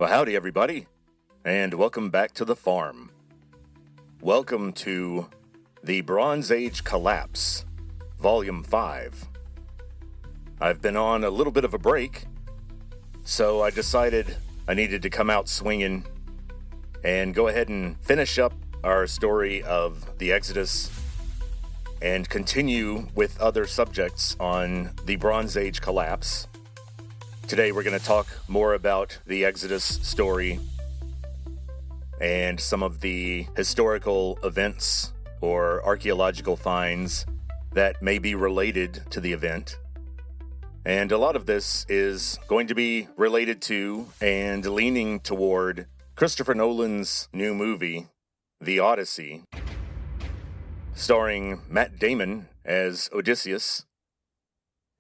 Well, howdy, everybody, and welcome back to the farm. Welcome to the Bronze Age Collapse, Volume 5. I've been on a little bit of a break, so I decided I needed to come out swinging and go ahead and finish up our story of the Exodus and continue with other subjects on the Bronze Age Collapse. Today we're going to talk more about the Exodus story and some of the historical events or archaeological finds that may be related to the event. And a lot of this is going to be related to and leaning toward Christopher Nolan's new movie, The Odyssey, starring Matt Damon as Odysseus.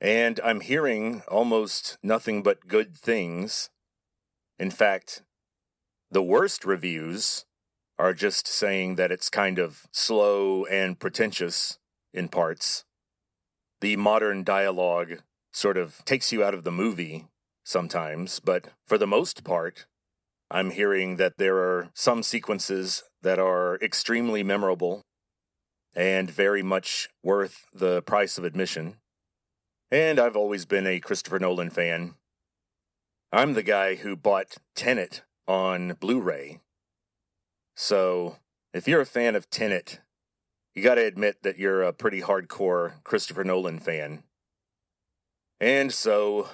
And I'm hearing almost nothing but good things. In fact, the worst reviews are just saying that it's kind of slow and pretentious in parts. The modern dialogue sort of takes you out of the movie sometimes, but for the most part, I'm hearing that there are some sequences that are extremely memorable and very much worth the price of admission. And I've always been a Christopher Nolan fan. I'm the guy who bought Tenet on Blu-ray. So, if you're a fan of Tenet, you gotta admit that you're a pretty hardcore Christopher Nolan fan. And so,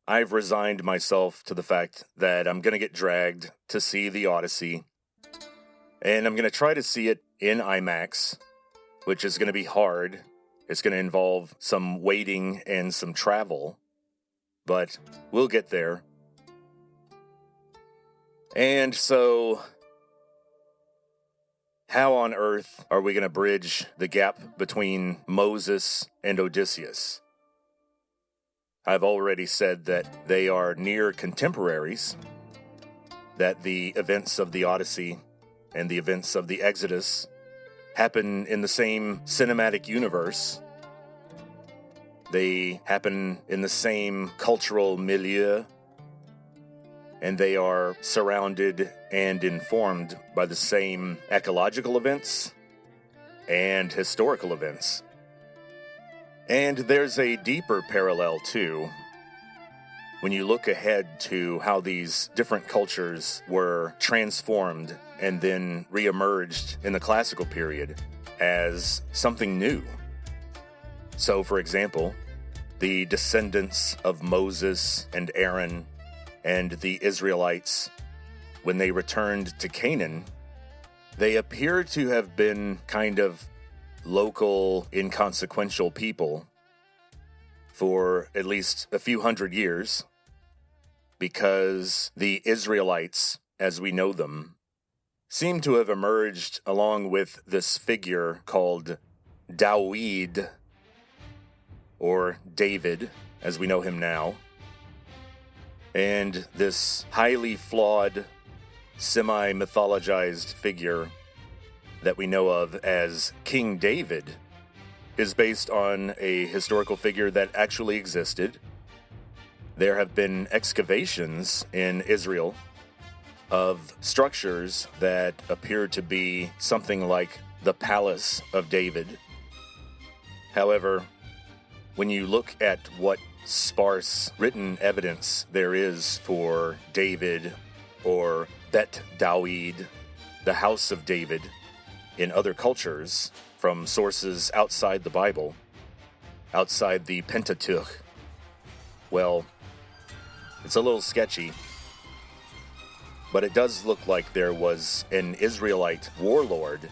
I've resigned myself to the fact that I'm gonna get dragged to see The Odyssey. And I'm gonna try to see it in IMAX, which is gonna be hard. It's going to involve some waiting and some travel, but we'll get there. And so, how on earth are we going to bridge the gap between Moses and Odysseus? I've already said that they are near contemporaries, that the events of the Odyssey and the events of the Exodus happen in the same cinematic universe. They happen in the same cultural milieu, and they are surrounded and informed by the same ecological events and historical events. And there's a deeper parallel, too, when you look ahead to how these different cultures were transformed and then reemerged in the classical period as something new. So, for example, the descendants of Moses and Aaron and the Israelites, when they returned to Canaan, they appear to have been kind of local, inconsequential people for at least a few hundred years, because the Israelites, as we know them, seem to have emerged along with this figure called Dawid, or David, as we know him now, and this highly flawed, semi-mythologized figure that we know of as King David is based on a historical figure that actually existed. There have been excavations in Israel of structures that appear to be something like the Palace of David. However, when you look at what sparse written evidence there is for David or Bet Dawid, the House of David, in other cultures, from sources outside the Bible, outside the Pentateuch, well, it's a little sketchy. But it does look like there was an Israelite warlord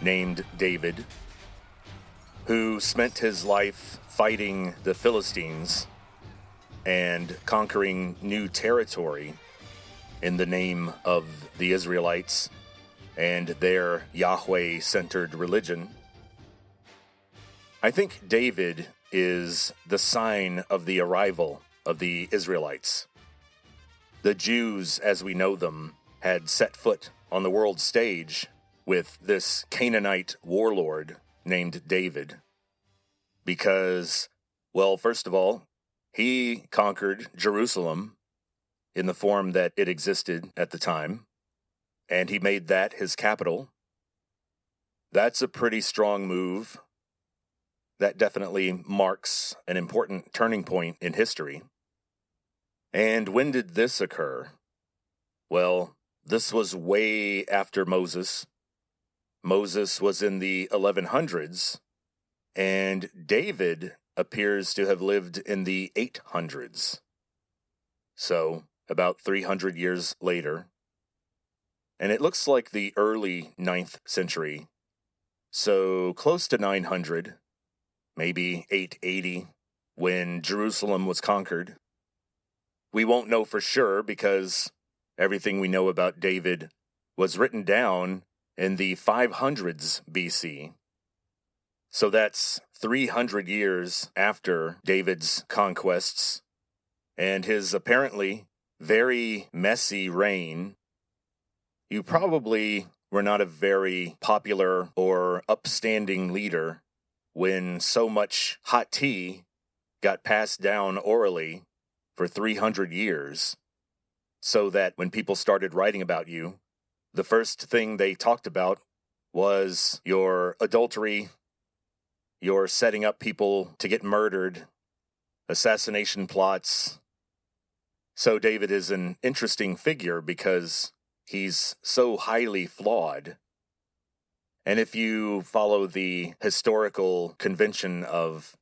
named David who spent his life fighting the Philistines and conquering new territory in the name of the Israelites and their Yahweh-centered religion. I think David is the sign of the arrival of the Israelites. The Jews, as we know them, had set foot on the world stage with this Canaanite warlord named David. Because, well, first of all, he conquered Jerusalem in the form that it existed at the time, and he made that his capital. That's a pretty strong move. That definitely marks an important turning point in history. And when did this occur? Well, this was way after Moses. Moses was in the 1100s, and David appears to have lived in the 800s. So, about 300 years later. And it looks like the early 9th century. So, close to 900, maybe 880, when Jerusalem was conquered. We won't know for sure because everything we know about David was written down in the 500s BC. So that's 300 years after David's conquests and his apparently very messy reign. You probably were not a very popular or upstanding leader when so much hot tea got passed down orally for 300 years, so that when people started writing about you, the first thing they talked about was your adultery, your setting up people to get murdered, assassination plots. So David is an interesting figure because he's so highly flawed. And if you follow the historical convention of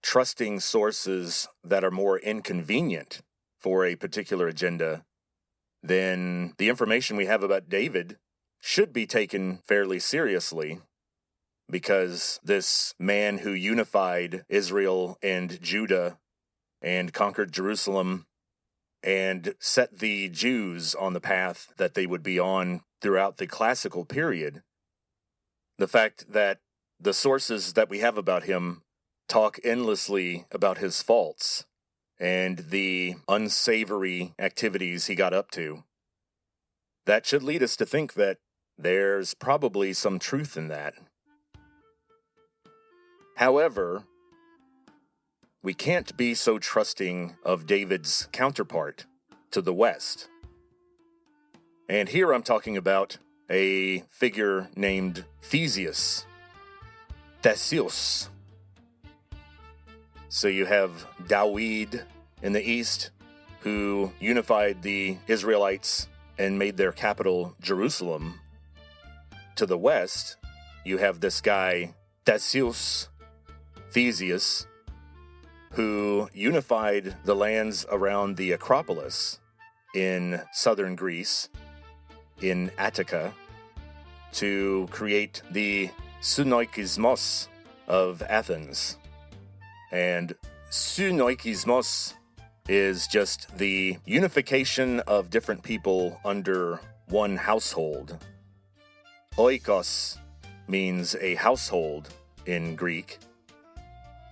trusting sources that are more inconvenient for a particular agenda, then the information we have about David should be taken fairly seriously, because this man who unified Israel and Judah and conquered Jerusalem and set the Jews on the path that they would be on throughout the classical period, the fact that the sources that we have about him talk endlessly about his faults and the unsavory activities he got up to, that should lead us to think that there's probably some truth in that. However, we can't be so trusting of David's counterpart to the west. And here I'm talking about a figure named Theseus. So you have Dawid in the east, who unified the Israelites and made their capital Jerusalem. To the west, you have this guy, Theseus, who unified the lands around the Acropolis in southern Greece, in Attica, to create the Synoikismos of Athens. And Synoikismos is just the unification of different people under one household. Oikos means a household in Greek,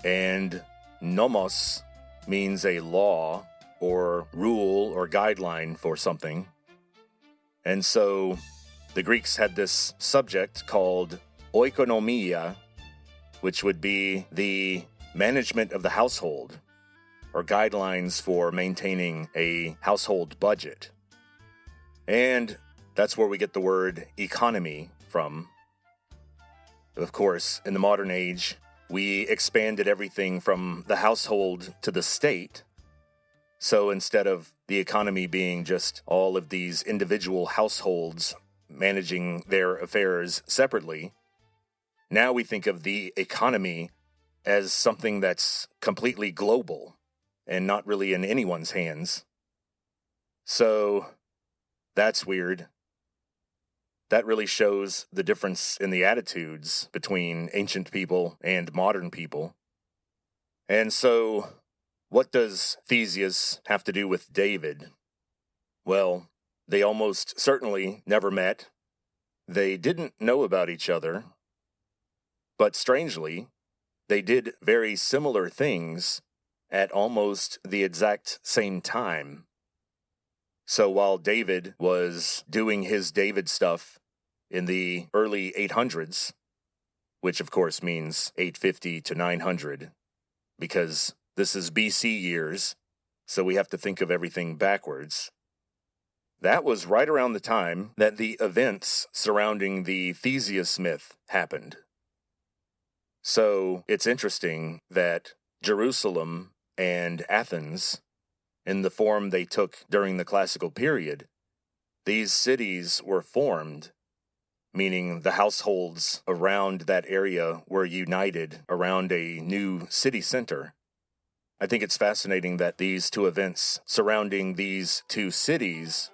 and nomos means a law or rule or guideline for something. And so the Greeks had this subject called oikonomia, which would be the management of the household, or guidelines for maintaining a household budget. And that's where we get the word economy from. Of course, in the modern age, we expanded everything from the household to the state. So instead of the economy being just all of these individual households managing their affairs separately, now we think of the economy as something that's completely global and not really in anyone's hands. So that's weird. That really shows the difference in the attitudes between ancient people and modern people. And so, what does Theseus have to do with David? Well, they almost certainly never met. They didn't know about each other. But strangely, they did very similar things at almost the exact same time. So while David was doing his David stuff in the early 800s, which of course means 850 to 900, because this is BC years, so we have to think of everything backwards. that was right around the time that the events surrounding the Theseus myth happened. So it's interesting that Jerusalem and Athens, in the form they took during the classical period, these cities were formed, meaning the households around that area were united around a new city center. I think it's fascinating that these two events surrounding these two cities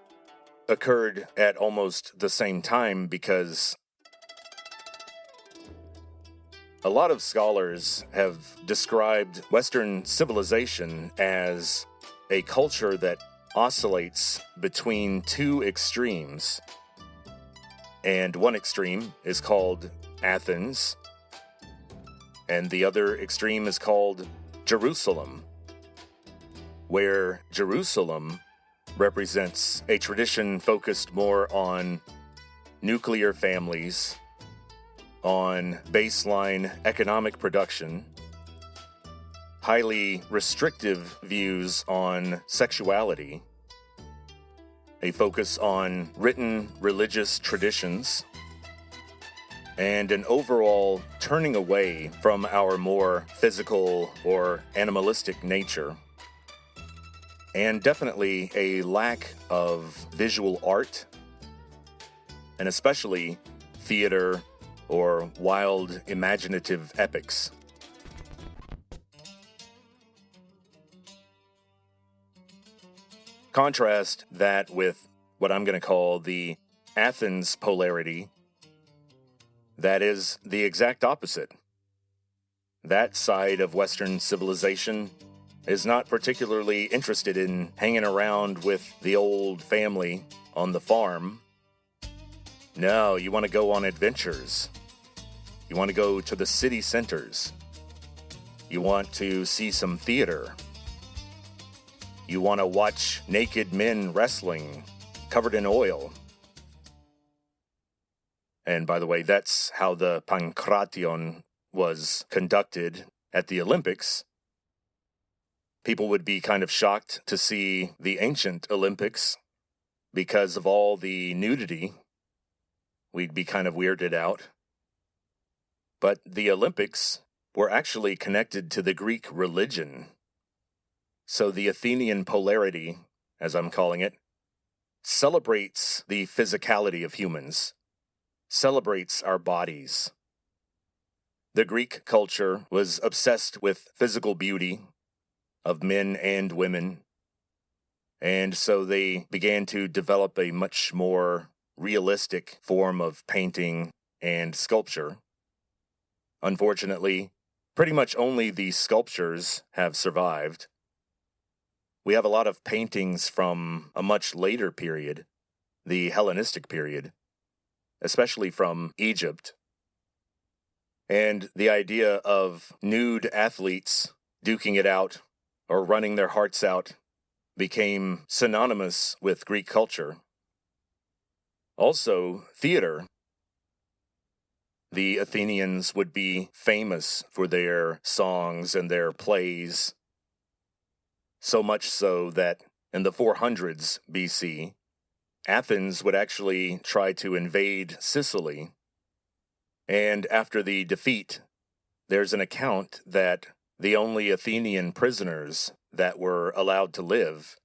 occurred at almost the same time, because a lot of scholars have described Western civilization as a culture that oscillates between two extremes. And one extreme is called Athens, and the other extreme is called Jerusalem, where Jerusalem represents a tradition focused more on nuclear families, on baseline economic production, highly restrictive views on sexuality, a focus on written religious traditions, and an overall turning away from our more physical or animalistic nature. And definitely a lack of visual art, and especially theater or wild imaginative epics. Contrast that with what I'm going to call the Athens polarity. That is the exact opposite. That side of Western civilization is not particularly interested in hanging around with the old family on the farm. No, you want to go on adventures. You want to go to the city centers. You want to see some theater. You want to watch naked men wrestling, covered in oil. And by the way, that's how the Pankration was conducted at the Olympics. People would be kind of shocked to see the ancient Olympics because of all the nudity. We'd be kind of weirded out. But the Olympics were actually connected to the Greek religion. So the Athenian polarity, as I'm calling it, celebrates the physicality of humans, celebrates our bodies. The Greek culture was obsessed with physical beauty of men and women, and so they began to develop a much more realistic form of painting and sculpture. Unfortunately, pretty much only the sculptures have survived. We have a lot of paintings from a much later period, the Hellenistic period, especially from Egypt. And the idea of nude athletes duking it out or running their hearts out became synonymous with Greek culture. Also, theater. The Athenians would be famous for their songs and their plays, so much so that in the 400s BC, Athens would actually try to invade Sicily. And after the defeat, there's an account that the only Athenian prisoners that were allowed to live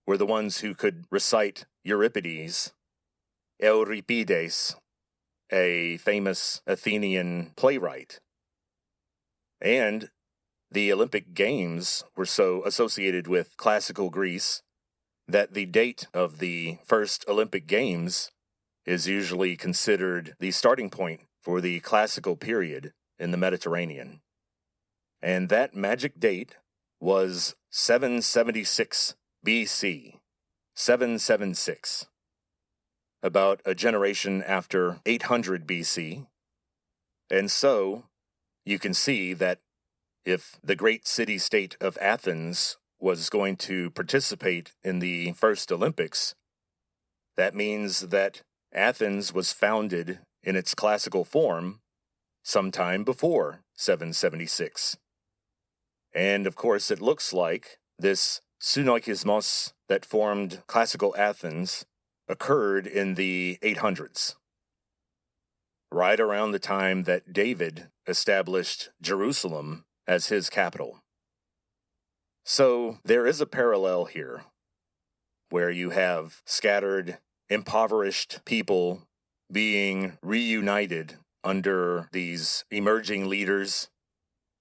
were the ones who could recite Euripides, Euripides, a famous Athenian playwright. And the Olympic Games were so associated with classical Greece that the date of the first Olympic Games is usually considered the starting point for the classical period in the Mediterranean. And that magic date was 776 BC. 776. About a generation after 800 BC. And so, you can see that if the great city-state of Athens was going to participate in the first Olympics, that means that Athens was founded in its classical form sometime before 776. And of course, it looks like this synoikismos that formed classical Athens occurred in the 800s, right around the time that David established Jerusalem as his capital. So there is a parallel here, where you have scattered, impoverished people being reunited under these emerging leaders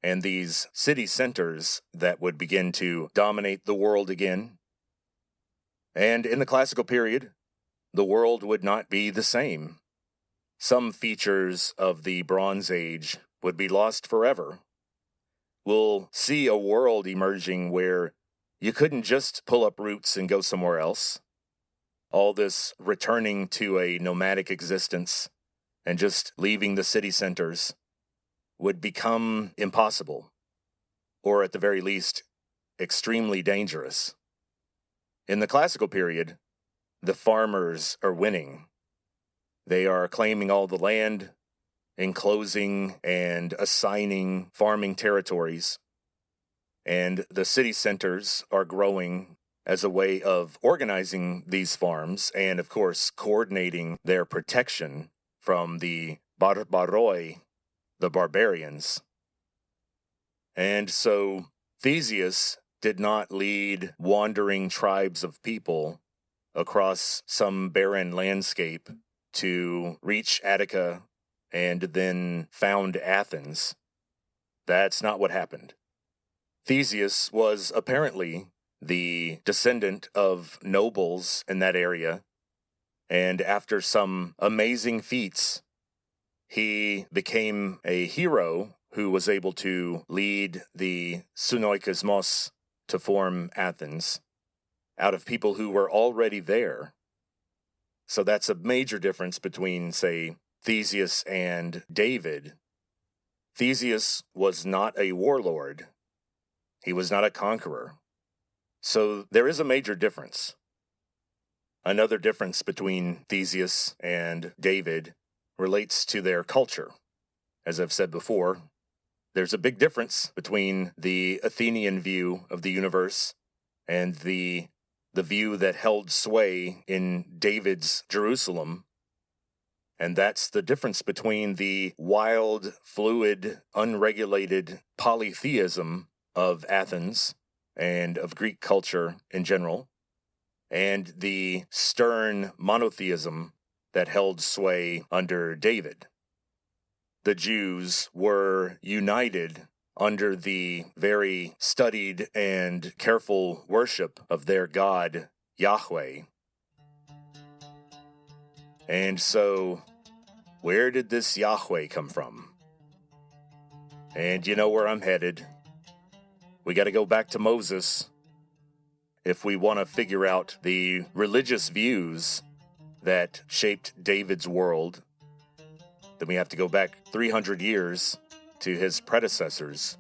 and these city centers that would begin to dominate the world again. And in the classical period, the world would not be the same. Some features of the Bronze Age would be lost forever. We'll see a world emerging where you couldn't just pull up roots and go somewhere else. All this returning to a nomadic existence and just leaving the city centers would become impossible, or at the very least, extremely dangerous. In the classical period, the farmers are winning. They are claiming all the land, enclosing and assigning farming territories, and the city centers are growing as a way of organizing these farms and, of course, coordinating their protection from the barbaroi, the barbarians. And so Theseus did not lead wandering tribes of people across some barren landscape to reach Attica and then found Athens. That's not what happened. Theseus was apparently the descendant of nobles in that area, and after some amazing feats, he became a hero who was able to lead the Sunoikosmos to form Athens out of people who were already there. So that's a major difference between, say, Theseus and David. Theseus was not a warlord. He was not a conqueror. So there is a major difference. Another difference between Theseus and David relates to their culture. As I've said before, there's a big difference between the Athenian view of the universe and the view that held sway in David's Jerusalem. And that's the difference between the wild, fluid, unregulated polytheism of Athens and of Greek culture in general, and the stern monotheism that held sway under David. The Jews were united under the very studied and careful worship of their God, Yahweh. And so, where did this Yahweh come from? And you know where I'm headed. We got to go back to Moses if we want to figure out the religious views that shaped David's world. Then we have to go back 300 years to his predecessors.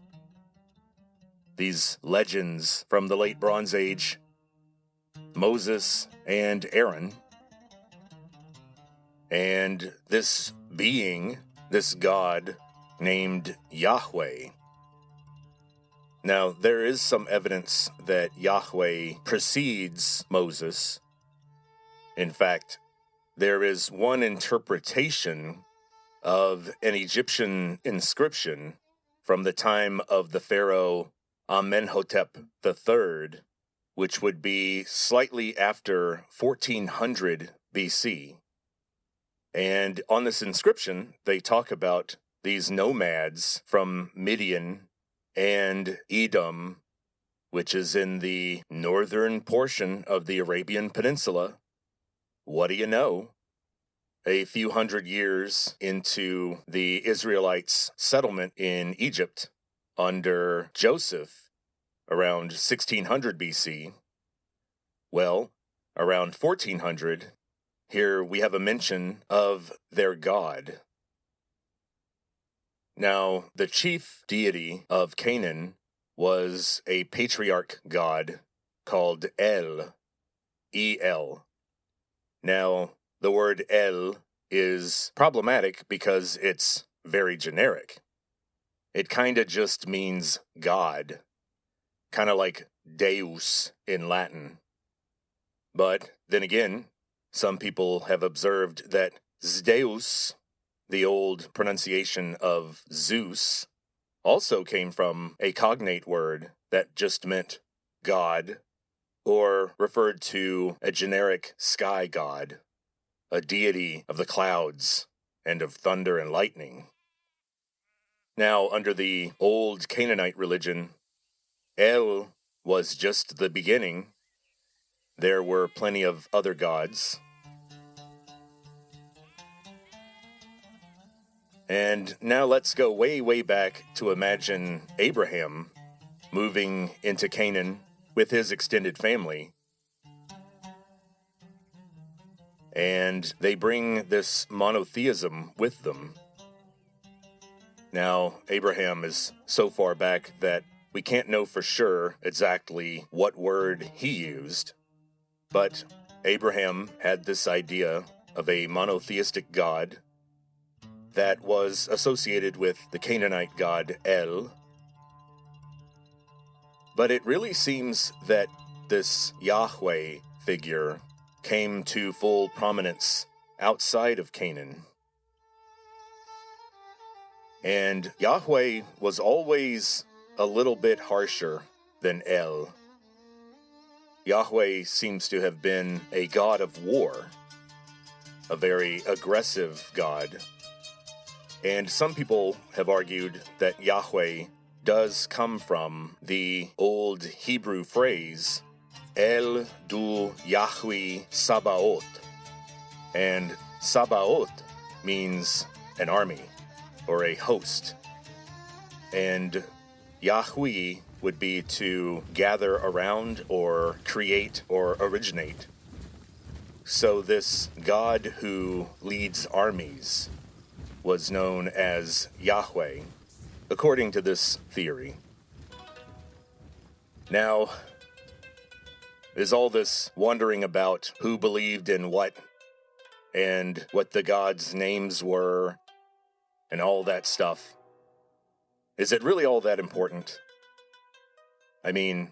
These legends from the late Bronze Age, Moses and Aaron. And this being, this God named Yahweh. Now, there is some evidence that Yahweh precedes Moses. In fact, there is one interpretation of an Egyptian inscription from the time of the pharaoh Amenhotep III, which would be slightly after 1400 BC. And on this inscription, they talk about these nomads from Midian and Edom, which is in the northern portion of the Arabian Peninsula. What do you know? A few hundred years into the Israelites' settlement in Egypt under Joseph, around 1600 BC. Well, around 1400, here we have a mention of their God. Now, the chief deity of Canaan was a patriarch god called El, E-L. Now, the word El is problematic because it's very generic. It kind of just means God, kind of like Deus in Latin. But then again, Some people have observed that Zdeus, the old pronunciation of Zeus, also came from a cognate word that just meant God, or referred to a generic sky god, a deity of the clouds and of thunder and lightning. Now, under the old Canaanite religion, El was just the beginning. There were plenty of other gods. And now let's go way, way back to imagine Abraham moving into Canaan with his extended family. And they bring this monotheism with them. Now, Abraham is so far back that we can't know for sure exactly what word he used, but Abraham had this idea of a monotheistic God that was associated with the Canaanite god El. But it really seems that this Yahweh figure came to full prominence outside of Canaan. And Yahweh was always a little bit harsher than El. Yahweh seems to have been a god of war, a very aggressive god. And some people have argued that Yahweh does come from the old Hebrew phrase, El du Yahweh Sabaoth. And Sabaoth means an army, or a host. And Yahweh would be to gather around or create or originate. So this God who leads armies was known as Yahweh, according to this theory. Now, is all this wondering about who believed in what, and what the gods' names were, and all that stuff, is it really all that important? I mean,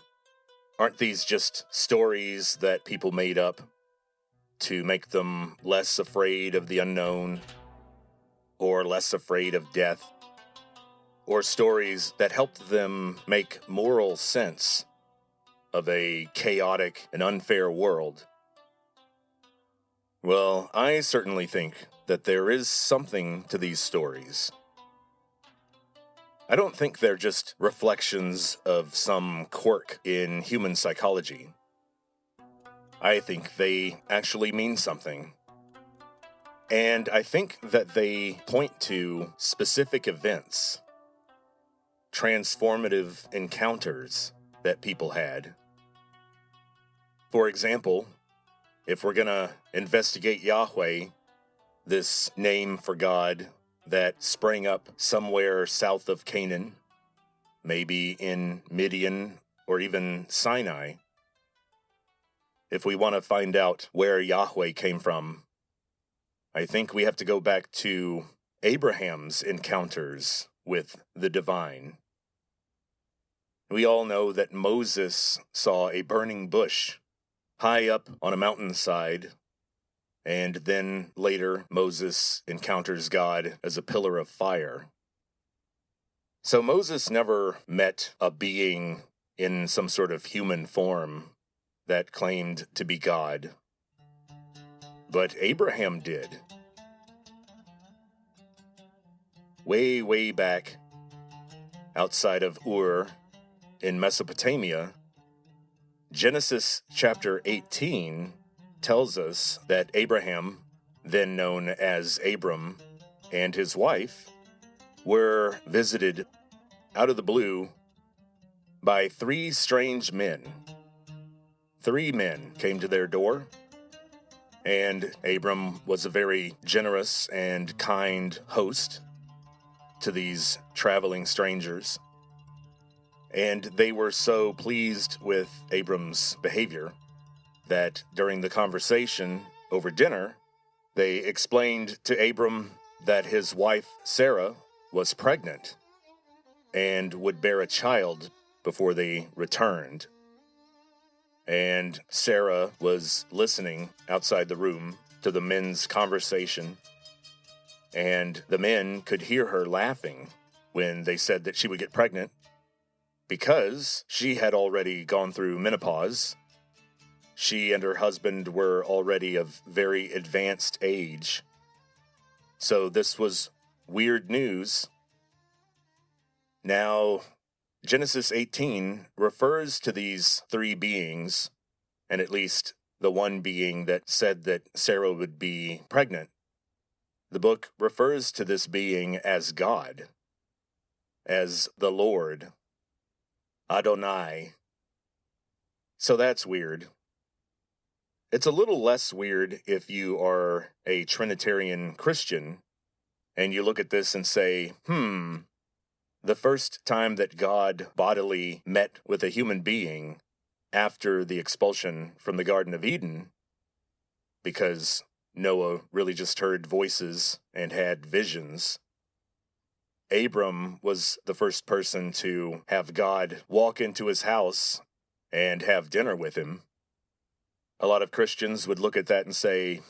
aren't these just stories that people made up to make them less afraid of the unknown, or less afraid of death, or stories that helped them make moral sense of a chaotic and unfair world? Well, I certainly think that there is something to these stories. I don't think they're just reflections of some quirk in human psychology. I think they actually mean something. And I think that they point to specific events, transformative encounters that people had. For example, if we're gonna investigate Yahweh, this name for God that sprang up somewhere south of Canaan, maybe in Midian or even Sinai, if we want to find out where Yahweh came from, I think we have to go back to Abraham's encounters with the divine. We all know that Moses saw a burning bush high up on a mountainside, and then later Moses encounters God as a pillar of fire. So Moses never met a being in some sort of human form that claimed to be God. But Abraham did. Way, way back, outside of Ur, in Mesopotamia, Genesis chapter 18 tells us that Abraham, then known as Abram, and his wife were visited out of the blue by 3 strange men. 3 men came to their door, and Abram was a very generous and kind host to these traveling strangers. And they were so pleased with Abram's behavior that during the conversation over dinner, they explained to Abram that his wife Sarah was pregnant and would bear a child before they returned. and Sarah was listening outside the room to the men's conversation, and the men could hear her laughing when they said that she would get pregnant because she had already gone through menopause. She and her husband were already of very advanced age. So this was weird news. Now, Genesis 18 refers to these three beings, and at least the one being that said that Sarah would be pregnant. The book refers to this being as God, as the Lord, Adonai. So that's weird. It's a little less weird if you are a Trinitarian Christian and you look at this and say, the first time that God bodily met with a human being after the expulsion from the Garden of Eden, because Noah really just heard voices and had visions, Abram was the first person to have God walk into his house and have dinner with him. A lot of Christians would look at that and say,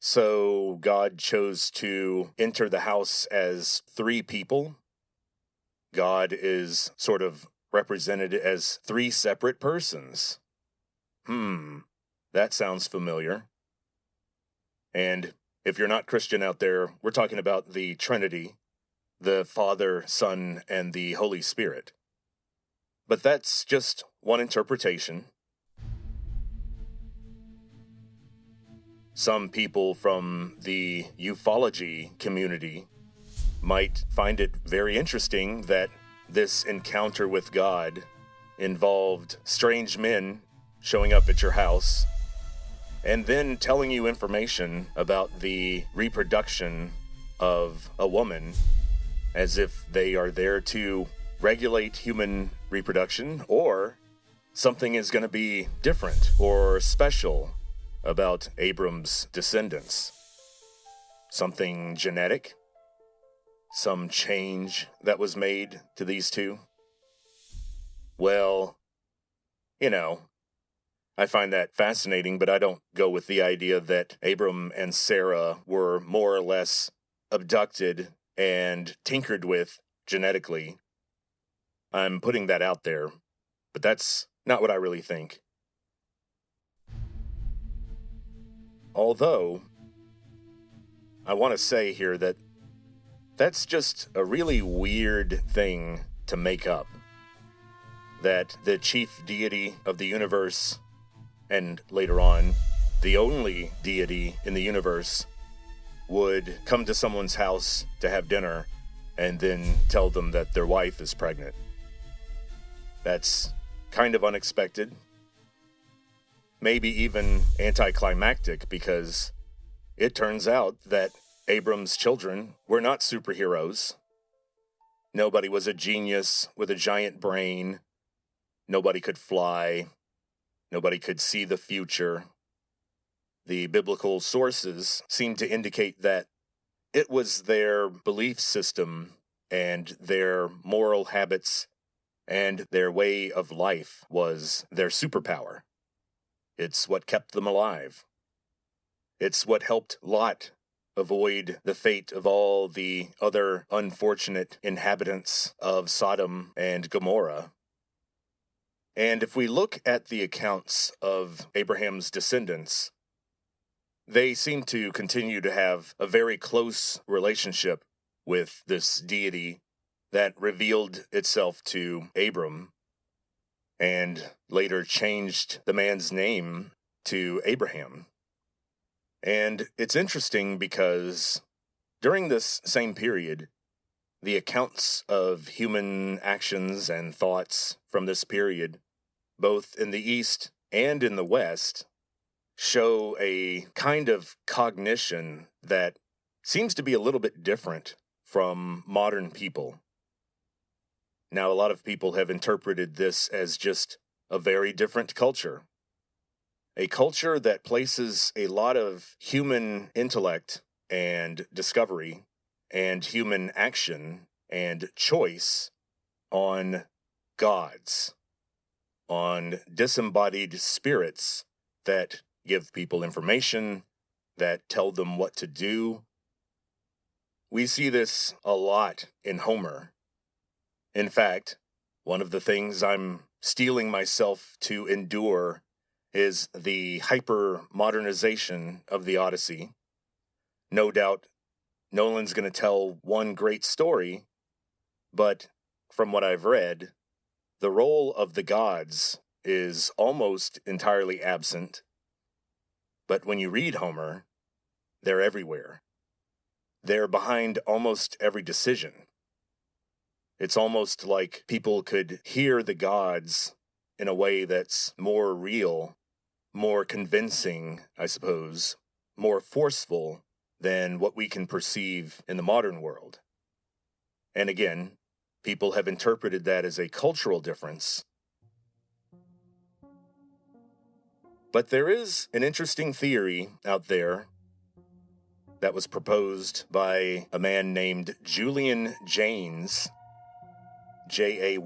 so God chose to enter the house as three people? God is sort of represented as three separate persons. That sounds familiar. And if you're not Christian out there, we're talking about the Trinity, the Father, Son, and the Holy Spirit. But that's just one interpretation. Some people from the ufology community might find it very interesting that this encounter with God involved strange men showing up at your house and then telling you information about the reproduction of a woman as if they are there to regulate human reproduction, or something is going to be different or special about Abram's descendants. Something genetic? Some change that was made to these two? Well, I find that fascinating, but I don't go with the idea that Abram and Sarah were more or less abducted and tinkered with genetically. I'm putting that out there, but that's not what I really think. Although, I want to say here that that's just a really weird thing to make up. That the chief deity of the universe, and later on, the only deity in the universe, would come to someone's house to have dinner and then tell them that their wife is pregnant. That's kind of unexpected. Maybe even anticlimactic, because it turns out that Abram's children were not superheroes. Nobody was a genius with a giant brain. Nobody could fly. Nobody could see the future. The biblical sources seem to indicate that it was their belief system and their moral habits and their way of life was their superpower. It's what kept them alive. It's what helped Lot avoid the fate of all the other unfortunate inhabitants of Sodom and Gomorrah. And if we look at the accounts of Abraham's descendants, they seem to continue to have a very close relationship with this deity that revealed itself to Abram and later changed the man's name to Abraham. And it's interesting because during this same period, the accounts of human actions and thoughts from this period, both in the East and in the West, show a kind of cognition that seems to be a little bit different from modern people. Now, a lot of people have interpreted this as just a very different culture. A culture that places a lot of human intellect and discovery and human action and choice on gods, on disembodied spirits that give people information, that tell them what to do. We see this a lot in Homer. In fact, one of the things I'm steeling myself to endure is the hyper-modernization of the Odyssey. No doubt, Nolan's going to tell one great story, but from what I've read, the role of the gods is almost entirely absent. But when you read Homer, they're everywhere. They're behind almost every decision. It's almost like people could hear the gods in a way that's more real, more convincing, I suppose, more forceful than what we can perceive in the modern world. And again, people have interpreted that as a cultural difference. But there is an interesting theory out there that was proposed by a man named Julian Jaynes, Jaynes.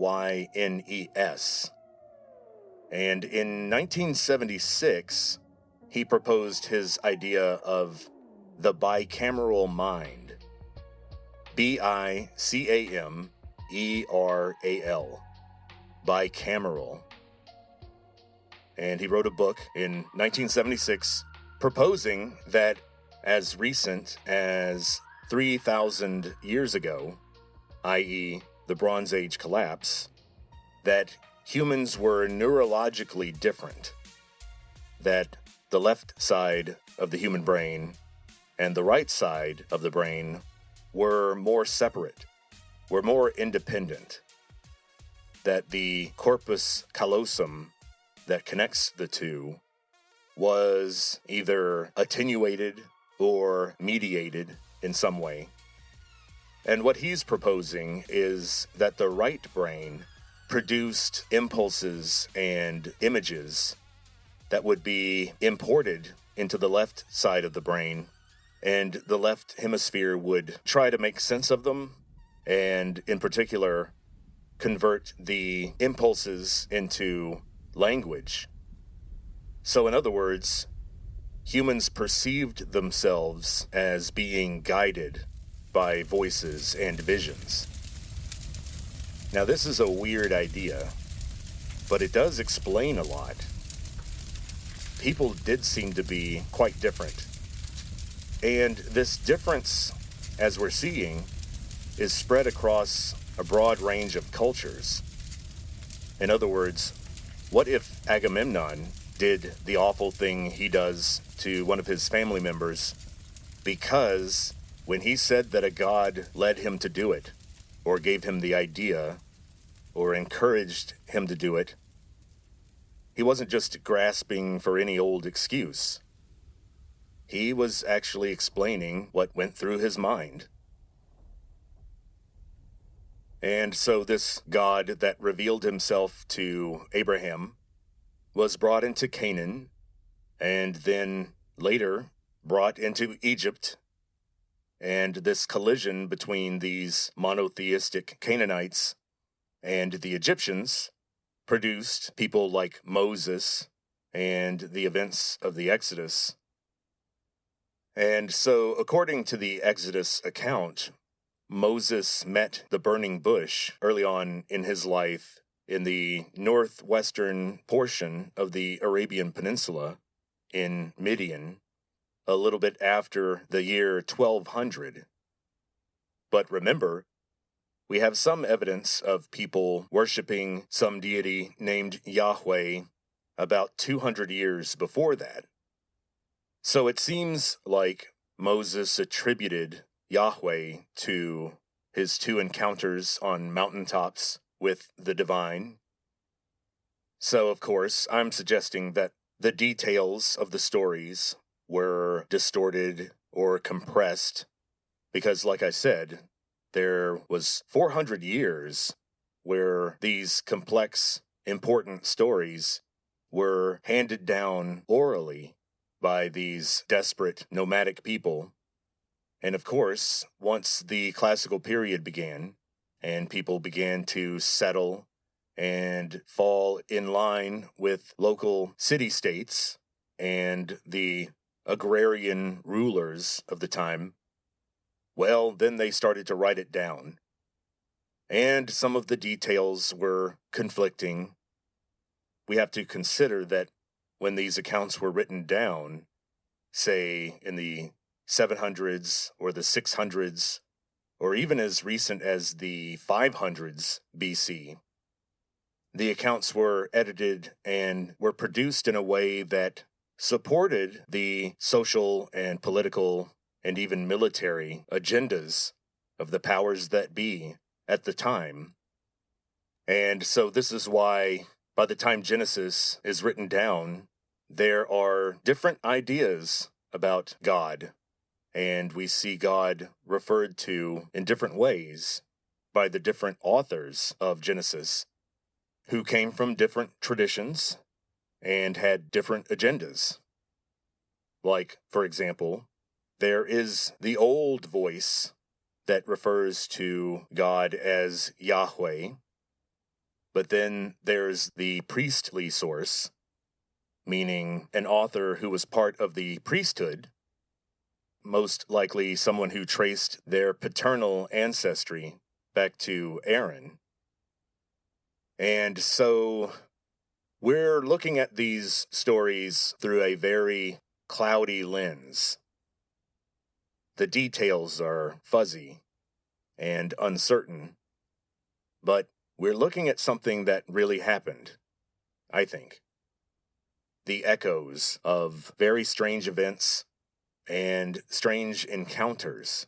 And in 1976, he proposed his idea of the bicameral mind. Bicameral. Bicameral. And he wrote a book in 1976 proposing that as recent as 3,000 years ago, i.e., the Bronze Age collapse, that humans were neurologically different, that the left side of the human brain and the right side of the brain were more separate, were more independent, that the corpus callosum that connects the two was either attenuated or mediated in some way. And what he's proposing is that the right brain produced impulses and images that would be imported into the left side of the brain, and the left hemisphere would try to make sense of them, and in particular, convert the impulses into language. So in other words, humans perceived themselves as being guided by voices and visions. Now this is a weird idea, but it does explain a lot. People did seem to be quite different. And this difference, as we're seeing, is spread across a broad range of cultures. In other words, what if Agamemnon did the awful thing he does to one of his family members because when he said that a god led him to do it, or gave him the idea, or encouraged him to do it, he wasn't just grasping for any old excuse. He was actually explaining what went through his mind. And so this God that revealed himself to Abraham was brought into Canaan, and then later brought into Egypt. And this collision between these monotheistic Canaanites and the Egyptians produced people like Moses and the events of the Exodus. And so, according to the Exodus account, Moses met the burning bush early on in his life in the northwestern portion of the Arabian Peninsula in Midian, a little bit after the year 1200. But remember, we have some evidence of people worshiping some deity named Yahweh about 200 years before that. So it seems like Moses attributed Yahweh to his two encounters on mountaintops with the divine. So, of course, I'm suggesting that the details of the stories were distorted or compressed because, like I said, there was 400 years where these complex, important stories were handed down orally by these desperate nomadic people. And of course, once the classical period began and people began to settle and fall in line with local city-states and the agrarian rulers of the time, well, then they started to write it down. And some of the details were conflicting. We have to consider that when these accounts were written down, say in the 700s or the 600s, or even as recent as the 500s BC, the accounts were edited and were produced in a way that supported the social and political and even military agendas of the powers that be at the time. And so this is why, by the time Genesis is written down, there are different ideas about God, and we see God referred to in different ways by the different authors of Genesis, who came from different traditions and had different agendas. Like, for example, there is the old voice that refers to God as Yahweh, but then there's the priestly source, meaning an author who was part of the priesthood, most likely someone who traced their paternal ancestry back to Aaron. And so we're looking at these stories through a very cloudy lens. The details are fuzzy and uncertain, but we're looking at something that really happened, I think. The echoes of very strange events and strange encounters.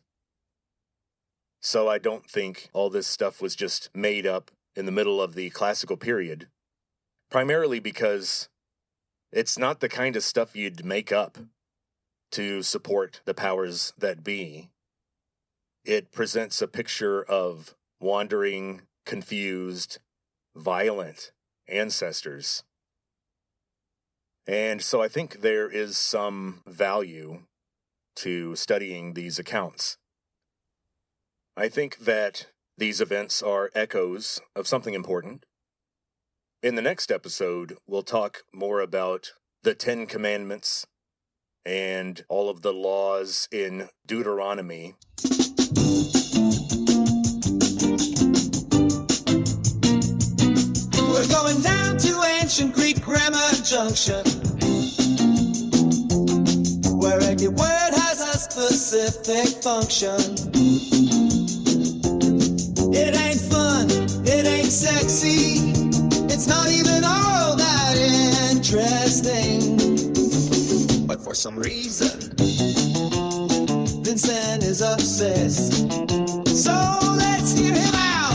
So I don't think all this stuff was just made up in the middle of the classical period, primarily because it's not the kind of stuff you'd make up to support the powers that be. It presents a picture of wandering, confused, violent ancestors. And so I think there is some value to studying these accounts. I think that these events are echoes of something important. In the next episode, we'll talk more about the Ten Commandments and all of the laws in Deuteronomy. We're going down to ancient Greek grammar junction, where every word has a specific function. It ain't fun, it ain't sexy, it's not even all that interesting. But for some reason, Vincent is obsessed. So let's hear him out.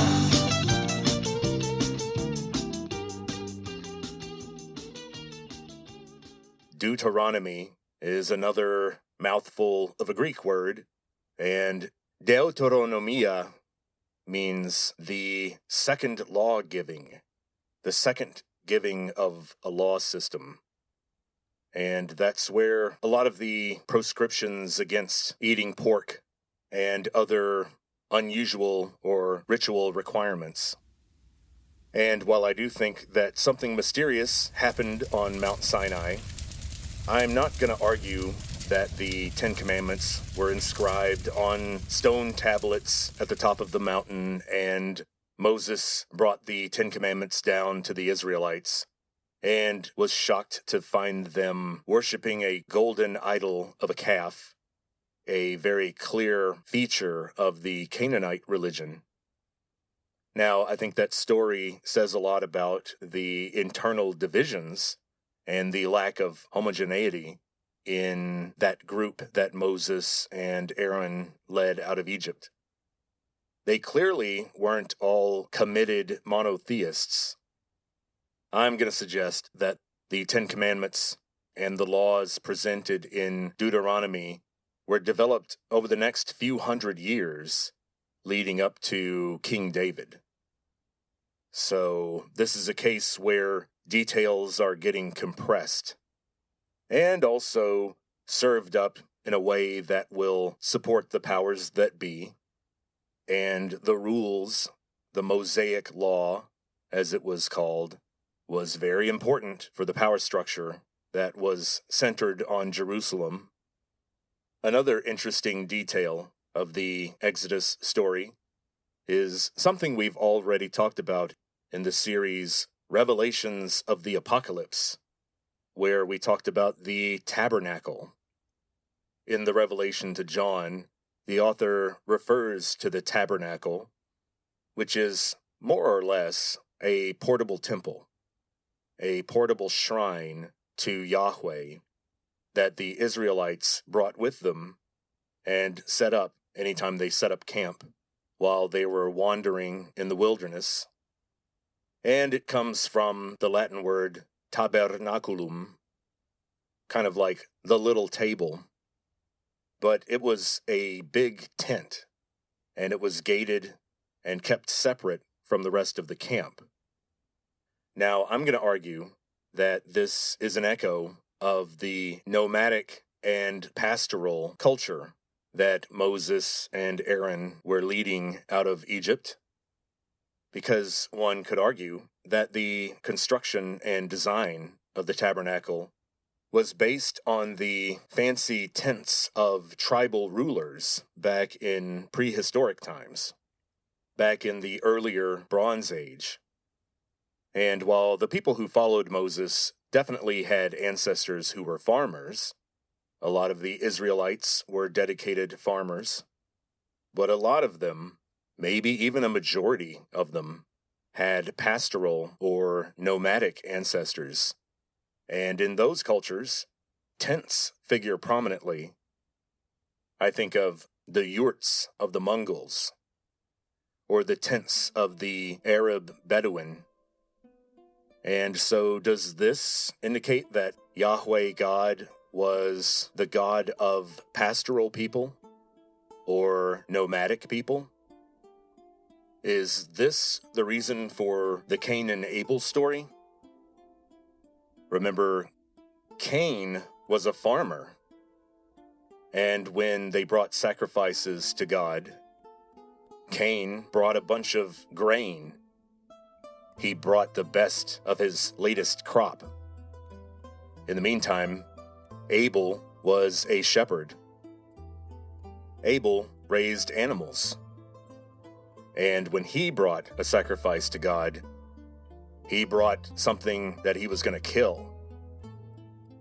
Deuteronomy is another mouthful of a Greek word, and deuteronomia means the second law giving, the second giving of a law system. And that's where a lot of the proscriptions against eating pork and other unusual or ritual requirements. And while I do think that something mysterious happened on Mount Sinai, I'm not going to argue that the Ten Commandments were inscribed on stone tablets at the top of the mountain, and Moses brought the Ten Commandments down to the Israelites and was shocked to find them worshiping a golden idol of a calf, a very clear feature of the Canaanite religion. Now, I think that story says a lot about the internal divisions and the lack of homogeneity in that group that Moses and Aaron led out of Egypt. They clearly weren't all committed monotheists. I'm going to suggest that the Ten Commandments and the laws presented in Deuteronomy were developed over the next few hundred years leading up to King David. So this is a case where details are getting compressed and also served up in a way that will support the powers that be and the rules, the Mosaic law, as it was called, was very important for the power structure that was centered on Jerusalem. Another interesting detail of the Exodus story is something we've already talked about in the series Revelations of the Apocalypse, where we talked about the tabernacle. In the Revelation to John, the author refers to the tabernacle, which is more or less a portable temple, a portable shrine to Yahweh that the Israelites brought with them and set up anytime they set up camp while they were wandering in the wilderness. And it comes from the Latin word tabernaculum, kind of like the little table. But it was a big tent, and it was gated and kept separate from the rest of the camp. Now, I'm going to argue that this is an echo of the nomadic and pastoral culture that Moses and Aaron were leading out of Egypt, because one could argue that the construction and design of the tabernacle was based on the fancy tents of tribal rulers back in prehistoric times, back in the earlier Bronze Age. And while the people who followed Moses definitely had ancestors who were farmers, a lot of the Israelites were dedicated farmers, but a lot of them, maybe even a majority of them, had pastoral or nomadic ancestors. And in those cultures, tents figure prominently. I think of the yurts of the Mongols, or the tents of the Arab Bedouin. And so does this indicate that Yahweh God was the God of pastoral people or nomadic people? Is this the reason for the Cain and Abel story? Remember, Cain was a farmer, and when they brought sacrifices to God, Cain brought a bunch of grain. He brought the best of his latest crop. In the meantime, Abel was a shepherd. Abel raised animals. And when he brought a sacrifice to God, he brought something that he was going to kill.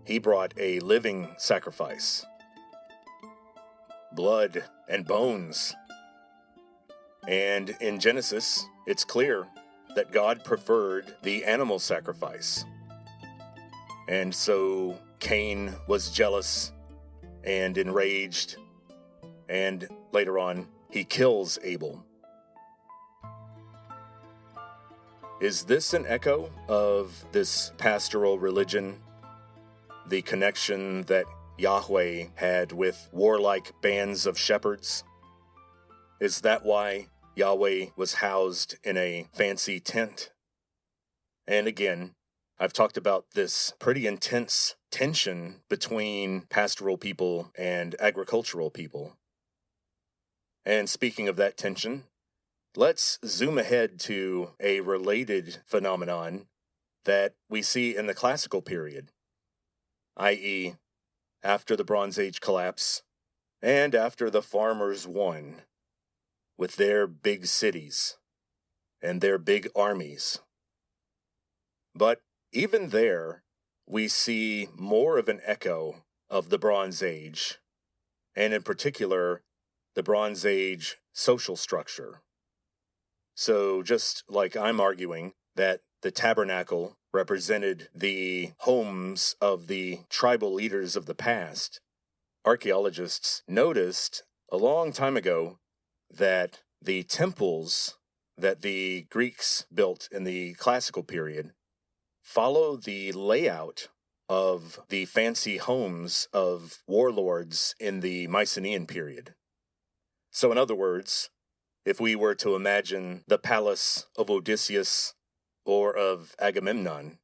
He brought a living sacrifice. Blood and bones. And in Genesis, it's clear that God preferred the animal sacrifice. And so Cain was jealous and enraged, and later on, he kills Abel. Is this an echo of this pastoral religion, the connection that Yahweh had with warlike bands of shepherds? Is that why Yahweh was housed in a fancy tent? And again, I've talked about this pretty intense tension between pastoral people and agricultural people. And speaking of that tension, let's zoom ahead to a related phenomenon that we see in the classical period, i.e., after the Bronze Age collapse and after the farmers won with their big cities and their big armies. But even there, we see more of an echo of the Bronze Age, and in particular, the Bronze Age social structure. So just like I'm arguing that the tabernacle represented the homes of the tribal leaders of the past, archaeologists noticed a long time ago that the temples that the Greeks built in the classical period follow the layout of the fancy homes of warlords in the Mycenaean period. So in other words, if we were to imagine the palace of Odysseus or of Agamemnon,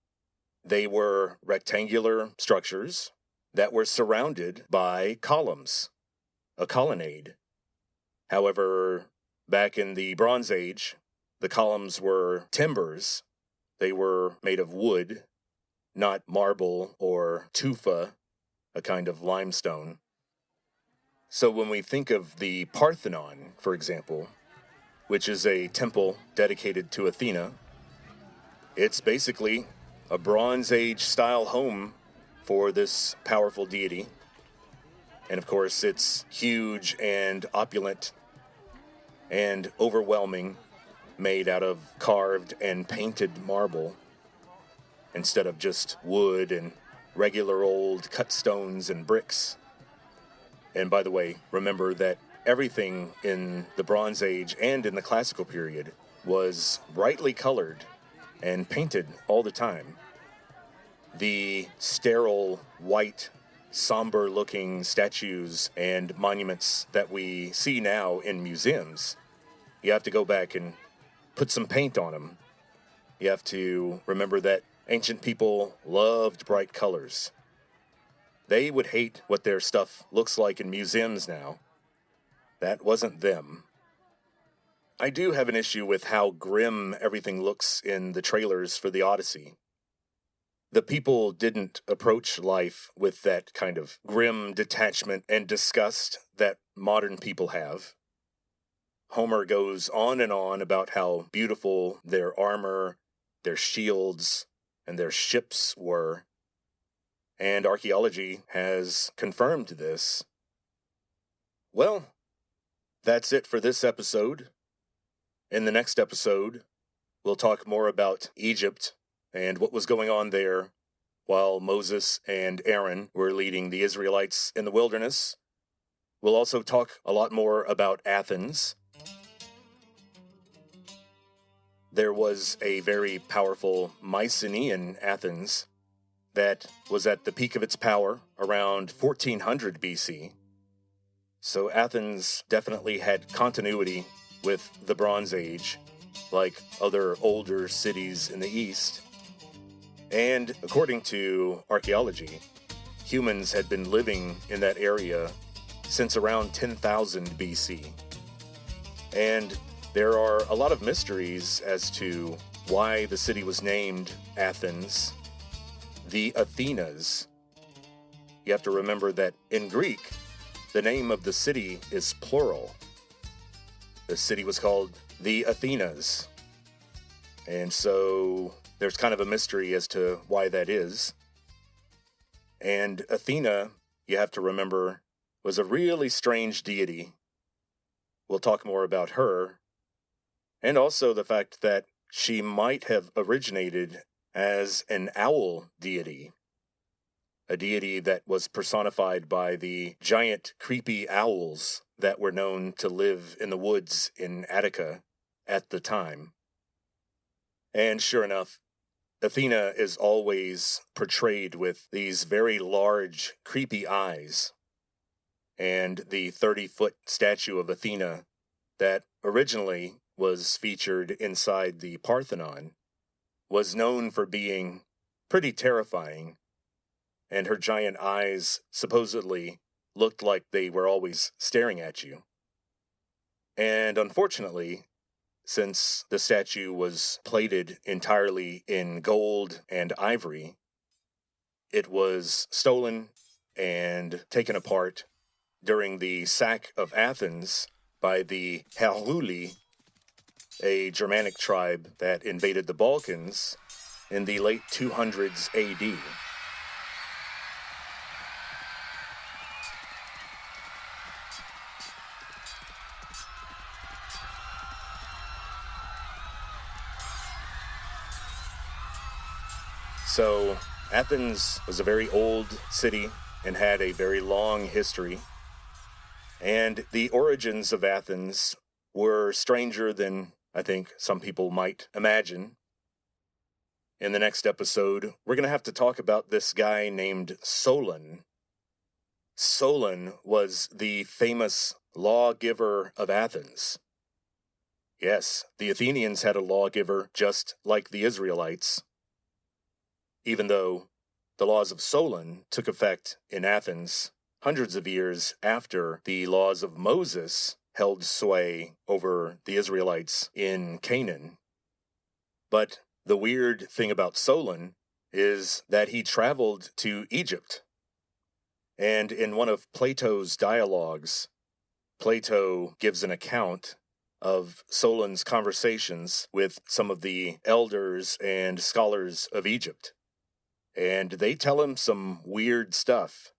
they were rectangular structures that were surrounded by columns, a colonnade. However, back in the Bronze Age, the columns were timbers They were made of wood, not marble or tufa, a kind of limestone. So when we think of the Parthenon, for example, which is a temple dedicated to Athena, it's basically a Bronze Age style home for this powerful deity. And of course, it's huge and opulent and overwhelming, made out of carved and painted marble instead of just wood and regular old cut stones and bricks. And by the way, remember that everything in the Bronze Age and in the Classical period was brightly colored and painted all the time. The sterile, white, somber-looking statues and monuments that we see now in museums, you have to go back and put some paint on them. You have to remember that ancient people loved bright colors. They would hate what their stuff looks like in museums now. That wasn't them. I do have an issue with how grim everything looks in the trailers for the Odyssey. The people didn't approach life with that kind of grim detachment and disgust that modern people have. Homer goes on and on about how beautiful their armor, their shields, and their ships were. And archaeology has confirmed this. Well, that's it for this episode. In the next episode, we'll talk more about Egypt and what was going on there while Moses and Aaron were leading the Israelites in the wilderness. We'll also talk a lot more about Athens. There was a very powerful Mycenaean Athens that was at the peak of its power around 1400 BC. So Athens definitely had continuity with the Bronze Age, like other older cities in the East. And according to archaeology, humans had been living in that area since around 10,000 BC. And there are a lot of mysteries as to why the city was named Athens. The Athenas. You have to remember that in Greek, the name of the city is plural. The city was called the Athenas. And so there's kind of a mystery as to why that is. And Athena, you have to remember, was a really strange deity. We'll talk more about her. And also the fact that she might have originated as an owl deity, a deity that was personified by the giant creepy owls that were known to live in the woods in Attica at the time. And sure enough, Athena is always portrayed with these very large, creepy eyes. And the 30-foot statue of Athena that originally was featured inside the Parthenon was known for being pretty terrifying, and her giant eyes supposedly looked like they were always staring at you. And unfortunately, since the statue was plated entirely in gold and ivory, it was stolen and taken apart during the sack of Athens by the Heruli, a Germanic tribe that invaded the Balkans in the late 200s AD. So, Athens was a very old city and had a very long history. And the origins of Athens were stranger than I think some people might imagine. In the next episode, we're going to have to talk about this guy named Solon. Solon was the famous lawgiver of Athens. Yes, the Athenians had a lawgiver just like the Israelites, even though the laws of Solon took effect in Athens hundreds of years after the laws of Moses held sway over the Israelites in Canaan. But the weird thing about Solon is that he traveled to Egypt. And in one of Plato's dialogues, Plato gives an account of Solon's conversations with some of the elders and scholars of Egypt. And they tell him some weird stuff.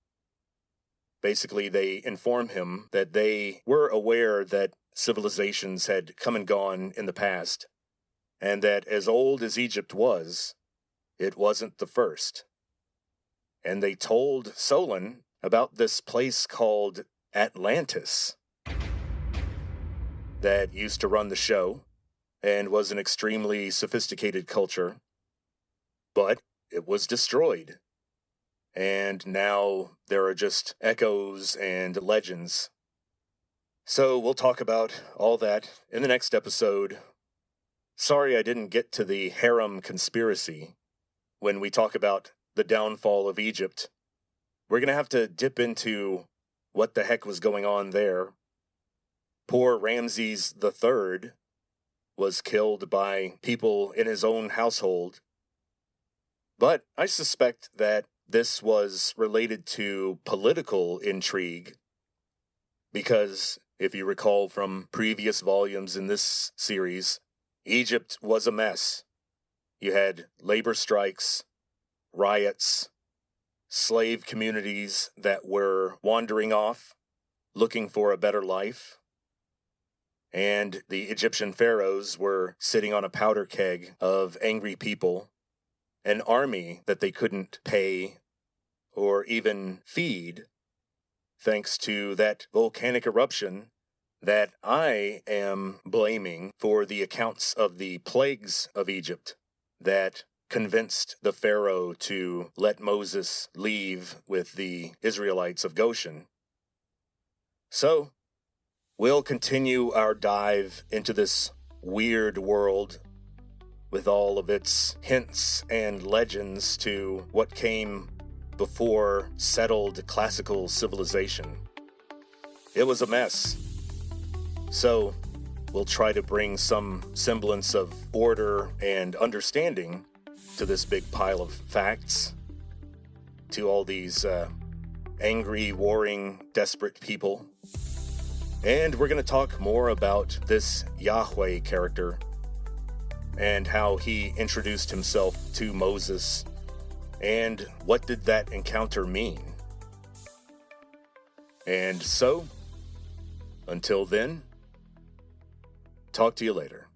Basically, they inform him that they were aware that civilizations had come and gone in the past, and that as old as Egypt was, it wasn't the first. And they told Solon about this place called Atlantis that used to run the show and was an extremely sophisticated culture, but it was destroyed. And now there are just echoes and legends. So we'll talk about all that in the next episode. Sorry I didn't get to the harem conspiracy when we talk about the downfall of Egypt. We're going to have to dip into what the heck was going on there. Poor Ramses III was killed by people in his own household. But I suspect that this was related to political intrigue, because if you recall from previous volumes in this series, Egypt was a mess. You had labor strikes, riots, slave communities that were wandering off, looking for a better life. And the Egyptian pharaohs were sitting on a powder keg of angry people, an army that they couldn't pay or even feed, thanks to that volcanic eruption that I am blaming for the accounts of the plagues of Egypt that convinced the Pharaoh to let Moses leave with the Israelites of Goshen. So, we'll continue our dive into this weird world with all of its hints and legends to what came before settled classical civilization. It was a mess. So, we'll try to bring some semblance of order and understanding to this big pile of facts, to all these angry, warring, desperate people. And we're going to talk more about this Yahweh character and how he introduced himself to Moses, and what did that encounter mean. And so, until then, talk to you later.